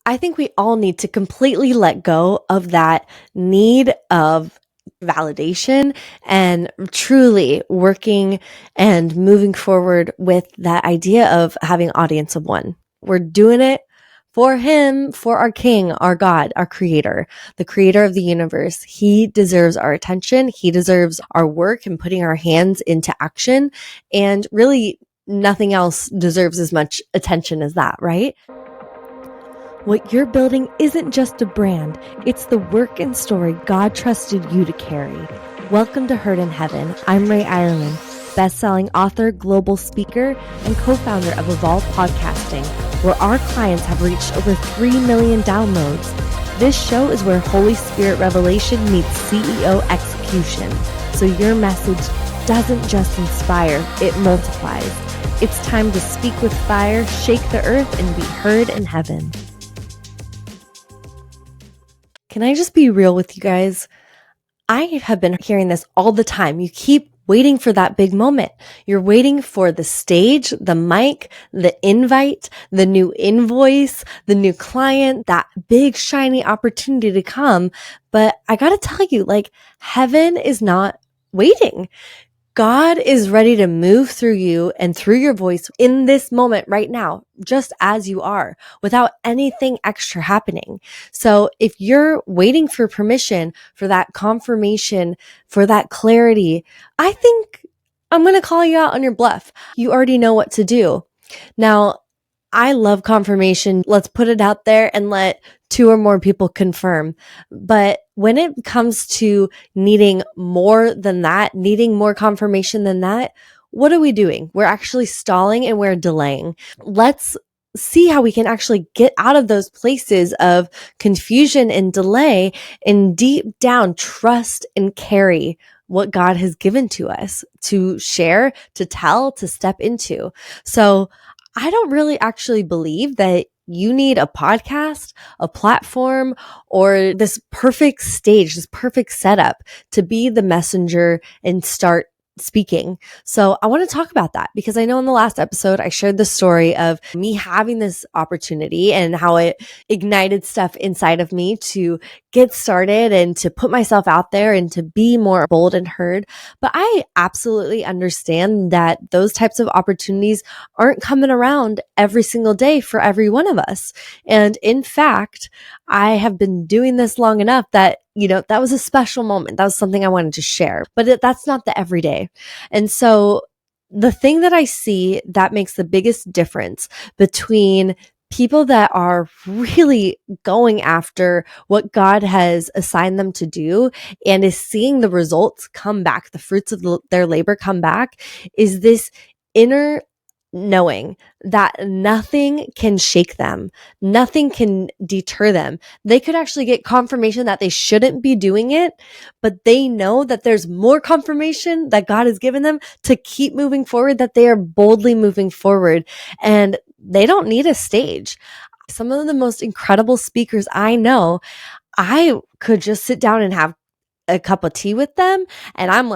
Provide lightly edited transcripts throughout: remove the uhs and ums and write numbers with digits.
I think we all need to completely let go of that need of validation and truly working and moving forward with that idea of having audience of one. We're doing it for him, for our king, our God, our creator, the creator of the universe. He deserves our attention. He deserves our work and putting our hands into action. And really nothing else deserves as much attention as that, right? What you're building isn't just a brand, it's the work and story God trusted you to carry. Welcome to Heard in Heaven. I'm Rae Irelan, best-selling author, global speaker, and co-founder of Evolve Podcasting, where our clients have reached over 3 million downloads. This show is where Holy Spirit revelation meets CEO execution, so your message doesn't just inspire, it multiplies. It's time to speak with fire, shake the earth, and be heard in heaven. Can I just be real with you guys? I have been hearing this all the time. You keep waiting for that big moment. You're waiting for the stage, the mic, the invite, the new invoice, the new client, that big shiny opportunity to come. But I gotta tell you, heaven is not waiting. God is ready to move through you and through your voice in this moment right now, just as you are, without anything extra happening. So if you're waiting for permission, for that confirmation, for that clarity, I think I'm going to call you out on your bluff. You already know what to do. Now, I love confirmation. Let's put it out there and let 2 or more people confirm. But when it comes to needing more than that, needing more confirmation than that, what are we doing? We're actually stalling and we're delaying. Let's see how we can actually get out of those places of confusion and delay and deep down trust and carry what God has given to us to share, to tell, to step into. So I don't really actually believe that you need a podcast, a platform, or this perfect stage, this perfect setup to be the messenger and start speaking. So I want to talk about that because I know in the last episode, I shared the story of me having this opportunity and how it ignited stuff inside of me to get started and to put myself out there and to be more bold and heard. But I absolutely understand that those types of opportunities aren't coming around every single day for every one of us. And in fact, I have been doing this long enough that that was a special moment. That was something I wanted to share, but that's not the everyday. And so the thing that I see that makes the biggest difference between people that are really going after what God has assigned them to do and is seeing the results come back, the fruits of their labor come back, is this inner knowing that nothing can shake them. Nothing can deter them. They could actually get confirmation that they shouldn't be doing it, but they know that there's more confirmation that God has given them to keep moving forward, that they are boldly moving forward and they don't need a stage. Some of the most incredible speakers I know, I could just sit down and have a cup of tea with them and I'm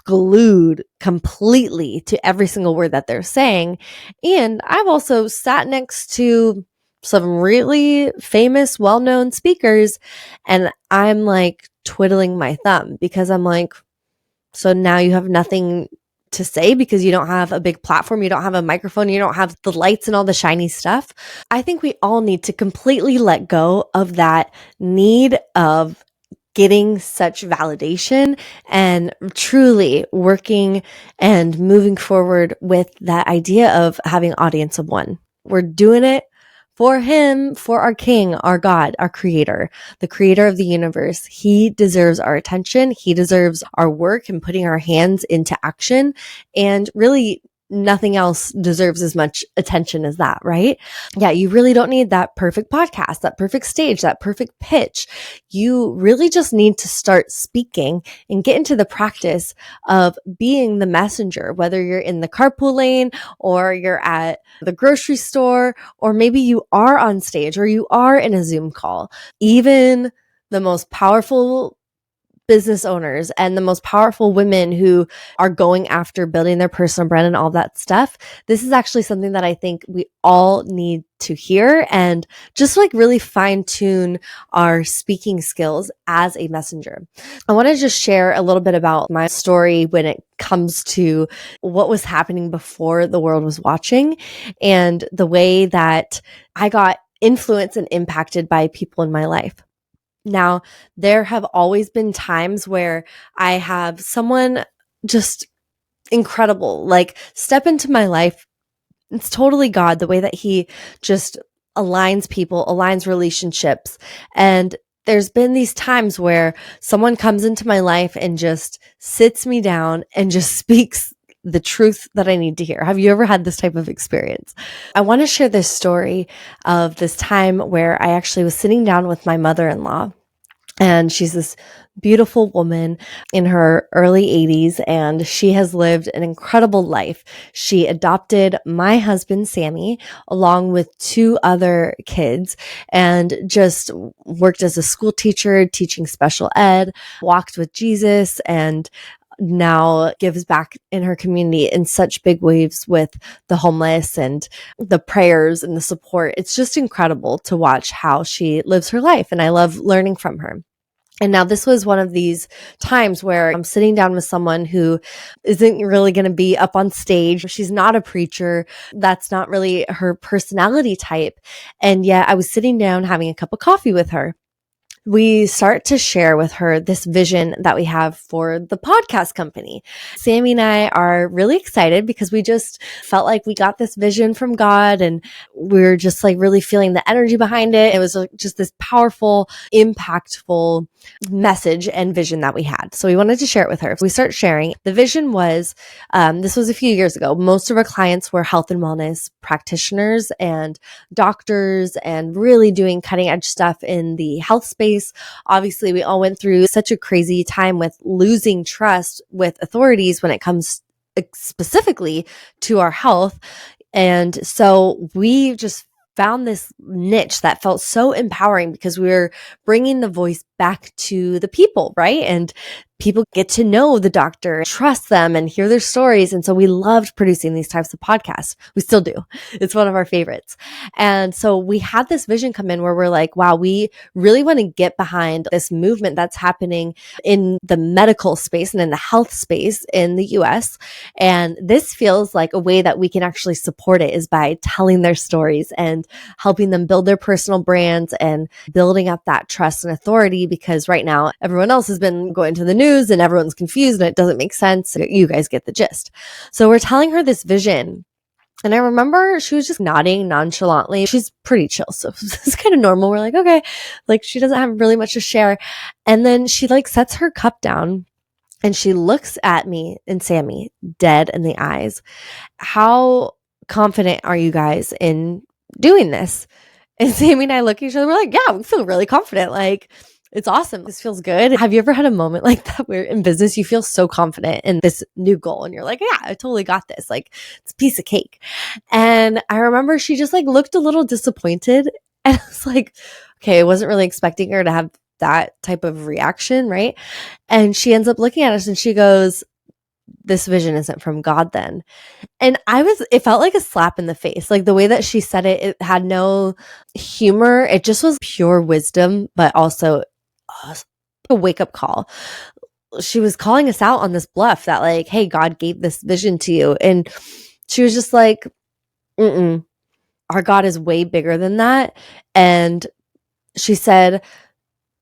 glued completely to every single word that they're saying. And I've also sat next to some really famous, well-known speakers, and I'm twiddling my thumb because I'm so now you have nothing to say because you don't have a big platform, you don't have a microphone, you don't have the lights and all the shiny stuff. I think we all need to completely let go of that need of getting such validation and truly working and moving forward with that idea of having audience of one. We're doing it for him, for our king, our God, our creator, the creator of the universe. He deserves our attention. He deserves our work and putting our hands into action. And really, nothing else deserves as much attention as that, right? Yeah, you really don't need that perfect podcast, that perfect stage, that perfect pitch. You really just need to start speaking and get into the practice of being the messenger, whether you're in the carpool lane or you're at the grocery store, or maybe you are on stage or you are in a Zoom call. Even the most powerful business owners and the most powerful women who are going after building their personal brand and all that stuff, this is actually something that I think we all need to hear and just like really fine tune our speaking skills as a messenger. I want to just share a little bit about my story when it comes to what was happening before the world was watching and the way that I got influenced and impacted by people in my life. Now, there have always been times where I have someone just incredible, like step into my life. It's totally God, the way that he just aligns people, aligns relationships. And there's been these times where someone comes into my life and just sits me down and just speaks the truth that I need to hear. Have you ever had this type of experience? I want to share this story of this time where I actually was sitting down with my mother-in-law. And she's this beautiful woman in her early 80s, and she has lived an incredible life. She adopted my husband, Sammy, along with 2 other kids, and just worked as a school teacher, teaching special ed, walked with Jesus, and now gives back in her community in such big waves with the homeless and the prayers and the support. It's just incredible to watch how she lives her life. And I love learning from her. And now this was one of these times where I'm sitting down with someone who isn't really going to be up on stage. She's not a preacher. That's not really her personality type. And yet I was sitting down having a cup of coffee with her. We start to share with her this vision that we have for the podcast company. Sammy and I are really excited because we just felt like we got this vision from God, and we're just like really feeling the energy behind it. It was just this powerful, impactful message and vision that we had. So we wanted to share it with her. We start sharing. The vision was, this was a few years ago. Most of our clients were health and wellness practitioners and doctors and really doing cutting edge stuff in the health space. Obviously, we all went through such a crazy time with losing trust with authorities when it comes specifically to our health. And so we just found this niche that felt so empowering because we were bringing the voice back to the people, right? And people get to know the doctor, trust them, and hear their stories. And so we loved producing these types of podcasts. We still do. It's one of our favorites. And so we had this vision come in where we're like, wow, we really want to get behind this movement that's happening in the medical space and in the health space in the US. And this feels like a way that we can actually support it is by telling their stories and helping them build their personal brands and building up that trust and authority, because right now everyone else has been going to the news and everyone's confused and it doesn't make sense. You guys get the gist. So we're telling her this vision. And I remember she was just nodding nonchalantly. She's pretty chill. So it's kind of normal. We're like, okay, like she doesn't have really much to share. And then she like sets her cup down and she looks at me and Sammy dead in the eyes. How confident are you guys in doing this? And Sammy and I look at each other. We're like, yeah, we feel really confident. Like, it's awesome. This feels good. Have you ever had a moment like that where in business you feel so confident in this new goal and you're like, yeah, I totally got this. Like, it's a piece of cake. And I remember she just like looked a little disappointed. And I was like, okay, I wasn't really expecting her to have that type of reaction, right? And she ends up looking at us and she goes, this vision isn't from God then. And it felt like a slap in the face. Like the way that she said it, it had no humor. It just was pure wisdom, but also a wake up call. She was calling us out on this bluff that like, hey, God gave this vision to you. And she was just like, our God is way bigger than that. And she said,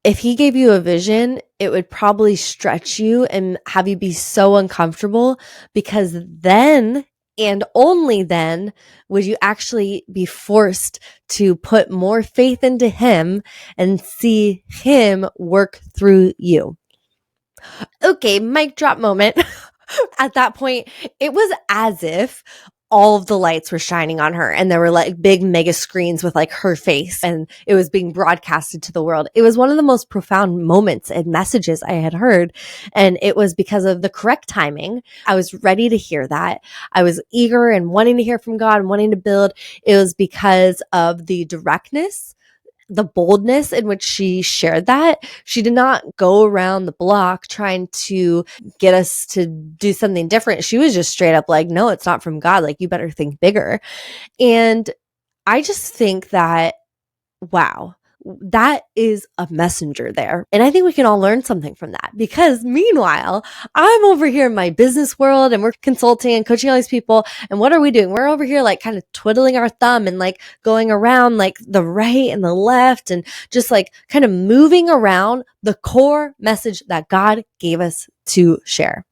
if he gave you a vision, it would probably stretch you and have you be so uncomfortable, because then and only then would you actually be forced to put more faith into him and see him work through you. Okay, mic drop moment. At that point, it was as if all of the lights were shining on her and there were like big mega screens with like her face and it was being broadcasted to the world. It was one of the most profound moments and messages I had heard. And it was because of the correct timing. I was ready to hear that. I was eager and wanting to hear from God and wanting to build. It was because of the directness the boldness in which she shared that. She did not go around the block trying to get us to do something different. She was just straight up like, no, it's not from God. Like, you better think bigger. And I just think that, wow, that is a messenger there. And I think we can all learn something from that, because meanwhile, I'm over here in my business world and we're consulting and coaching all these people. And what are we doing? We're over here like kind of twiddling our thumb and like going around like the right and the left and just like kind of moving around the core message that God gave us to share.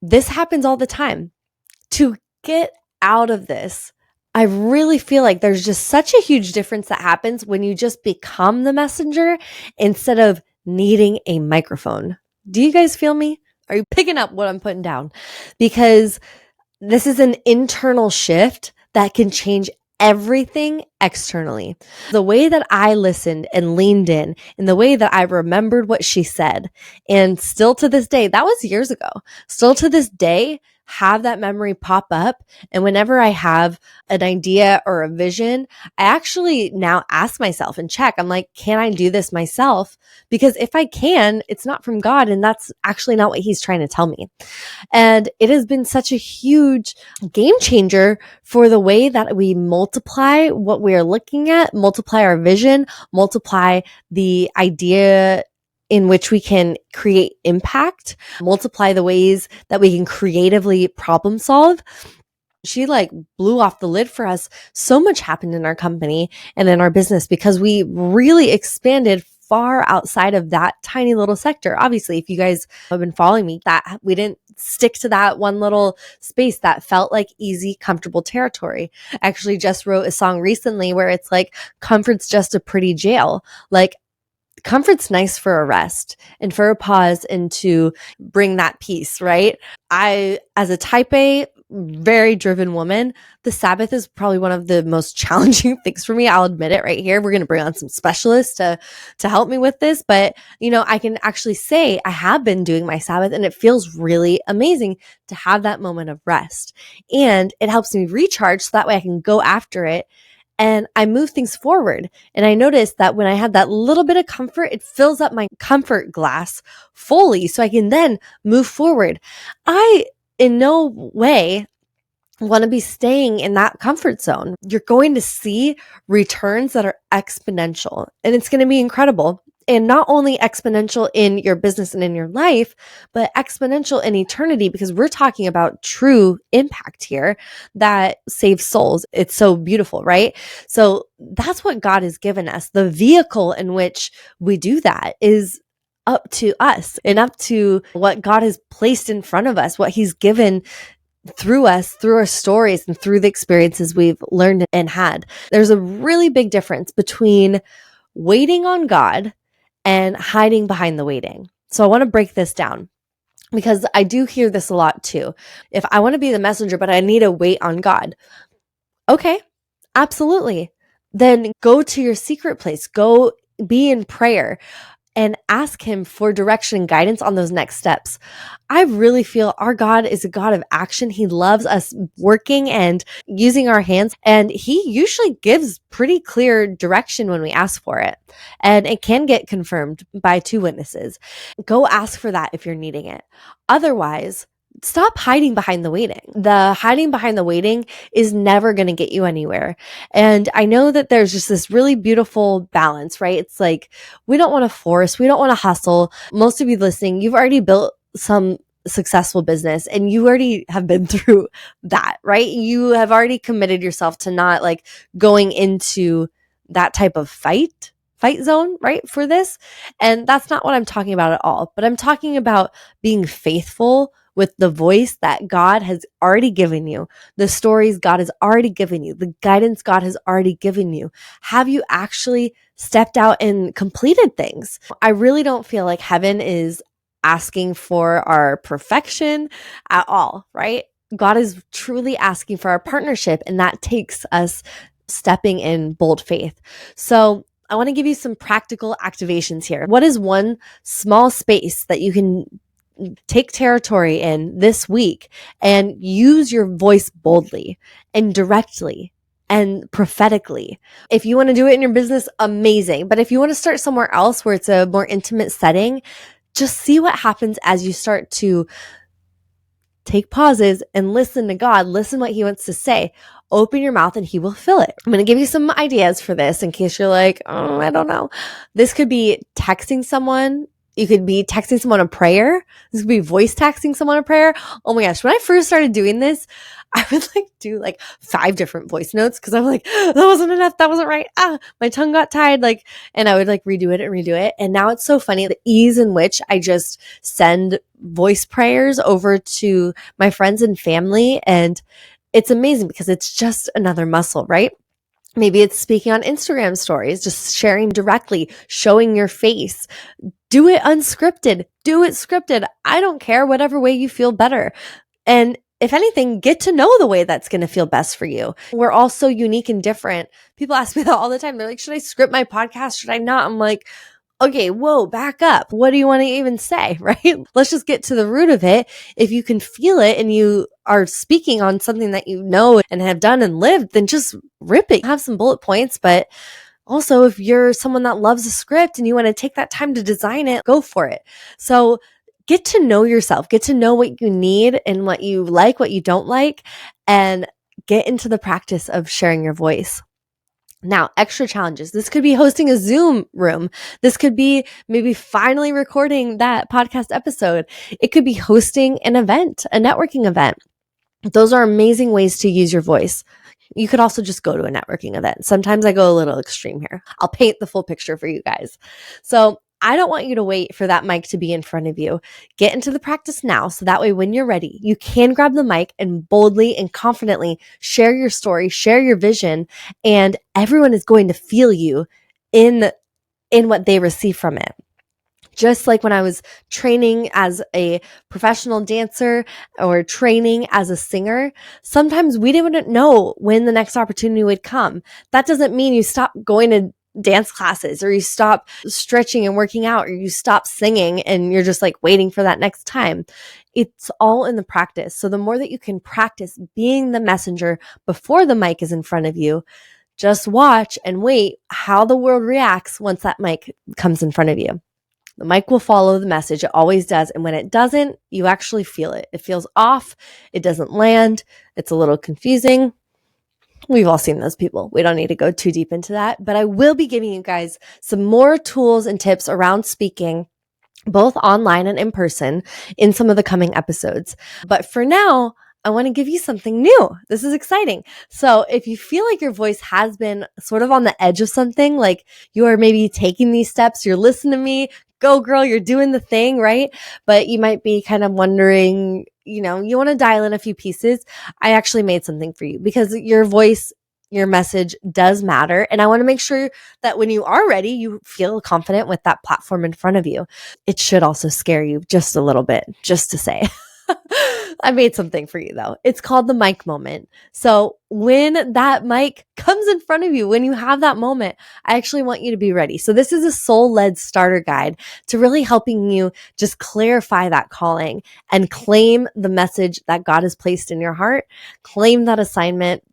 This happens all the time. To get out of this, I really feel like there's just such a huge difference that happens when you just become the messenger instead of needing a microphone. Do you guys feel me? Are you picking up what I'm putting down? Because this is an internal shift that can change everything externally. The way that I listened and leaned in, and the way that I remembered what she said, and still to this day, that was years ago, still to this day, have that memory pop up. And whenever I have an idea or a vision, I actually now ask myself and check. I'm like, can I do this myself? Because if I can, it's not from God, and that's actually not what He's trying to tell me. And it has been such a huge game changer for the way that we multiply what we are looking at, multiply our vision, multiply the idea in which we can create impact, multiply the ways that we can creatively problem solve. She like blew off the lid for us. So much happened in our company and in our business because we really expanded far outside of that tiny little sector. Obviously, if you guys have been following me, that we didn't stick to that one little space that felt like easy, comfortable territory. I actually just wrote a song recently where it's like, comfort's just a pretty jail. Like, comfort's nice for a rest and for a pause and to bring that peace, right? I, as a type A, very driven woman, the Sabbath is probably one of the most challenging things for me. I'll admit it right here. We're going to bring on some specialists to help me with this. But, you know, I can actually say I have been doing my Sabbath and it feels really amazing to have that moment of rest. And it helps me recharge so that way I can go after it. And I move things forward. And I noticed that when I had that little bit of comfort, it fills up my comfort glass fully so I can then move forward. I, in no way, want to be staying in that comfort zone. You're going to see returns that are exponential, and it's going to be incredible. And not only exponential in your business and in your life, but exponential in eternity, because we're talking about true impact here that saves souls. It's so beautiful, right? So that's what God has given us. The vehicle in which we do that is up to us and up to what God has placed in front of us, what He's given through us, through our stories, and through the experiences we've learned and had. There's a really big difference between waiting on God and hiding behind the waiting. So I want to break this down because I do hear this a lot too. If I want to be the messenger, but I need to wait on God. Okay, absolutely. Then go to your secret place, go be in prayer and ask Him for direction and guidance on those next steps. I really feel our God is a God of action. He loves us working and using our hands, and He usually gives pretty clear direction when we ask for it. And it can get confirmed by 2 witnesses. Go ask for that if you're needing it. Otherwise, stop hiding behind the waiting. The hiding behind the waiting is never going to get you anywhere. And I know that there's just this really beautiful balance, right? It's like, we don't want to force, we don't want to hustle. Most of you listening, you've already built some successful business and you already have been through that, right? You have already committed yourself to not like going into that type of fight zone, right? For this. And that's not what I'm talking about at all, but I'm talking about being faithful with the voice that God has already given you, the stories God has already given you, the guidance God has already given you. Have you actually stepped out and completed things? I really don't feel like heaven is asking for our perfection at all, right? God is truly asking for our partnership, and that takes us stepping in bold faith. So I want to give you some practical activations here. What is one small space that you can take territory in this week and use your voice boldly and directly and prophetically. If you want to do it in your business, amazing. But if you want to start somewhere else where it's a more intimate setting, just see what happens as you start to take pauses and listen to God, listen what he wants to say. Open your mouth and he will fill it. I'm going to give you some ideas for this in case you're like, oh, I don't know. This could be texting someone. You could be texting someone a prayer. This could be voice texting someone a prayer. Oh my gosh. When I first started doing this, I would do 5 different voice notes because I'm like, that wasn't enough. That wasn't right. My tongue got tied. And I would redo it and redo it. And now it's so funny the ease in which I just send voice prayers over to my friends and family. And it's amazing because it's just another muscle, right? Maybe it's speaking on Instagram stories, just sharing directly, showing your face. Do it unscripted. Do it scripted. I don't care, whatever way you feel better. And if anything, get to know the way that's going to feel best for you. We're all so unique and different. People ask me that all the time. They're like, should I script my podcast? Should I not? I'm like, okay, whoa, back up. What do you want to even say, right? Let's just get to the root of it. If you can feel it and you are speaking on something that you know and have done and lived, then just rip it. Have some bullet points, but also if you're someone that loves a script and you want to take that time to design it, go for it. So get to know yourself, get to know what you need and what you like, what you don't like, and get into the practice of sharing your voice. Now, extra challenges. This could be hosting a Zoom room. This could be maybe finally recording that podcast episode. It could be hosting an event, a networking event. Those are amazing ways to use your voice. You could also just go to a networking event. Sometimes I go a little extreme here. I'll paint the full picture for you guys. So I don't want you to wait for that mic to be in front of you. Get into the practice now so that way when you're ready, you can grab the mic and boldly and confidently share your story, share your vision, and everyone is going to feel you in what they receive from it. Just like when I was training as a professional dancer or training as a singer, sometimes we didn't know when the next opportunity would come. That doesn't mean you stop going to dance classes or you stop stretching and working out or you stop singing and you're just waiting for that next time. It's all in the practice. So the more that you can practice being the messenger before the mic is in front of you, just watch and wait how the world reacts once that mic comes in front of you. The mic will follow the message. It always does. And when it doesn't, you actually feel it. It feels off. It doesn't land. It's a little confusing. We've all seen those people. We don't need to go too deep into that, but I will be giving you guys some more tools and tips around speaking, both online and in person, in some of the coming episodes. But for now, I want to give you something new. This is exciting. So if you feel like your voice has been sort of on the edge of something, like you are maybe taking these steps, you're listening to me, go girl, you're doing the thing, right? But you might be kind of wondering, you want to dial in a few pieces. I actually made something for you because your voice, your message does matter. And I want to make sure that when you are ready, you feel confident with that platform in front of you. It should also scare you just a little bit, just to say. I made something for you though. It's called the mic moment. So when that mic comes in front of you, when you have that moment, I actually want you to be ready. So this is a soul-led starter guide to really helping you just clarify that calling and claim the message that God has placed in your heart, claim that assignment,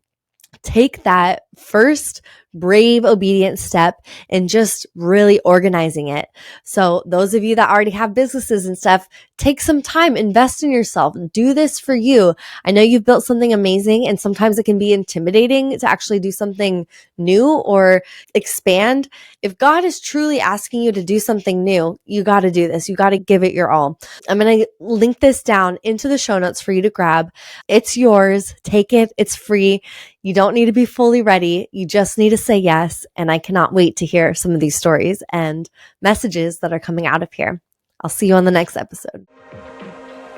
take that first brave, obedient step and just really organizing it. So those of you that already have businesses and stuff, take some time, invest in yourself, do this for you. I know you've built something amazing and sometimes it can be intimidating to actually do something new or expand. If God is truly asking you to do something new, you got to do this. You got to give it your all. I'm going to link this down into the show notes for you to grab. It's yours. Take it. It's free. You don't need to be fully ready. You just need to say yes. And I cannot wait to hear some of these stories and messages that are coming out of here. I'll see you on the next episode.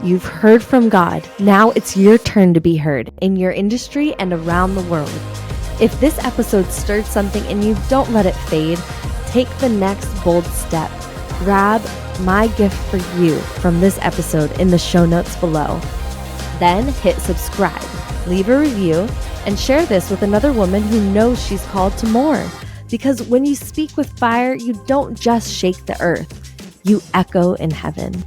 You've heard from God. Now it's your turn to be heard in your industry and around the world. If this episode stirred something in you, don't let it fade. Take the next bold step. Grab my gift for you from this episode in the show notes below. Then hit subscribe, leave a review, and share this with another woman who knows she's called to more. Because when you speak with fire, you don't just shake the earth, you echo in heaven.